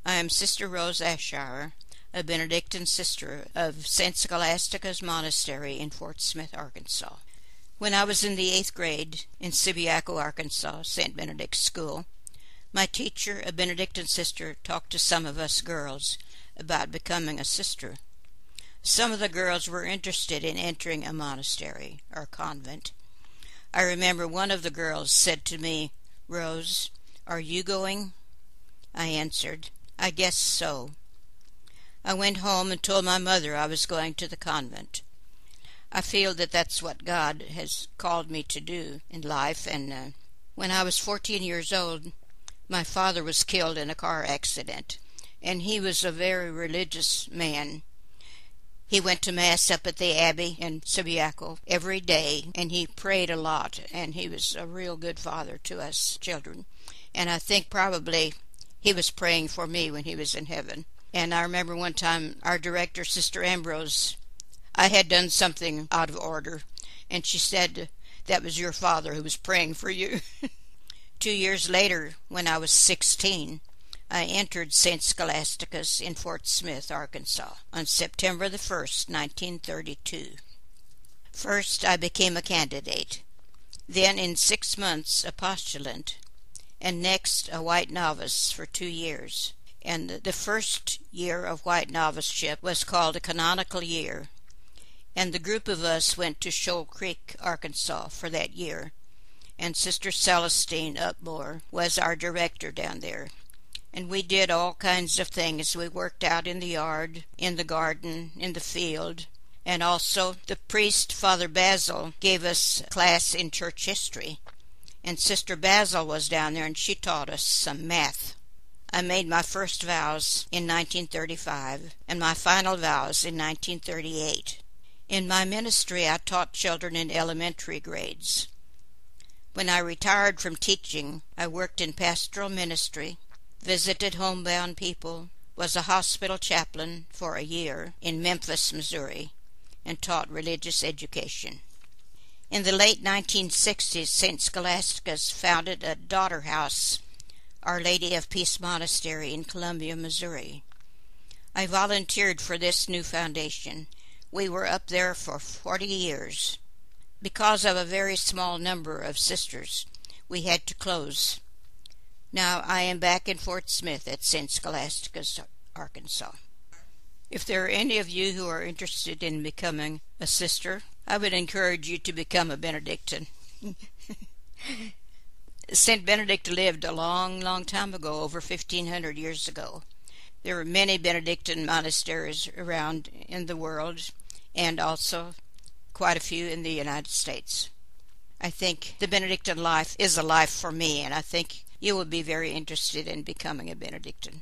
I am Sister Rose Ashour, a Benedictine sister of St. Scholastica's Monastery in Fort Smith, Arkansas. When I was in the 8th grade in Subiaco, Arkansas, St. Benedict's School, my teacher, a Benedictine sister, talked to some of us girls about becoming a sister. Some of the girls were interested in entering a monastery or convent. I remember one of the girls said to me, "Rose, are you going?" I answered, "I guess so." I went home and told my mother I was going to the convent. I feel that that's what God has called me to do in life, and when I was 14 years old, my father was killed in a car accident, and he was a very religious man. He went to Mass up at the Abbey in Subiaco every day, and he prayed a lot, and he was a real good father to us children. And I think probably he was praying for me when he was in heaven. And I remember one time our director, Sister Ambrose, I had done something out of order, and she said, "That was your father who was praying for you." 2 years later, when I was 16, I entered St. Scholastica's in Fort Smith, Arkansas, on September the 1st, 1932. First, I became a candidate, then in 6 months a postulant, and next a white novice for 2 years. And the first year of white noviceship was called a canonical year, and the group of us went to Shoal Creek, Arkansas for that year, and Sister Celestine Upmore was our director down there. And we did all kinds of things. We worked out in the yard, in the garden, in the field, and also the priest, Father Basil, gave us a class in church history, and Sister Basil was down there and she taught us some math. I made my first vows in 1935 and my final vows in 1938. In my ministry, I taught children in elementary grades. When I retired from teaching, I worked in pastoral ministry, visited homebound people, was a hospital chaplain for a year in Memphis, Missouri, and taught religious education. In the late 1960s, St. Scholastica's founded a daughter house, Our Lady of Peace Monastery in Columbia, Missouri. I volunteered for this new foundation. We were up there for 40 years. Because of a very small number of sisters, we had to close. Now I am back in Fort Smith at St. Scholastica's, Arkansas. If there are any of you who are interested in becoming a sister, I would encourage you to become a Benedictine. St. Benedict lived a long, long time ago, over 1,500 years ago. There are many Benedictine monasteries around in the world, and also quite a few in the United States. I think the Benedictine life is a life for me, and I think you will be very interested in becoming a Benedictine.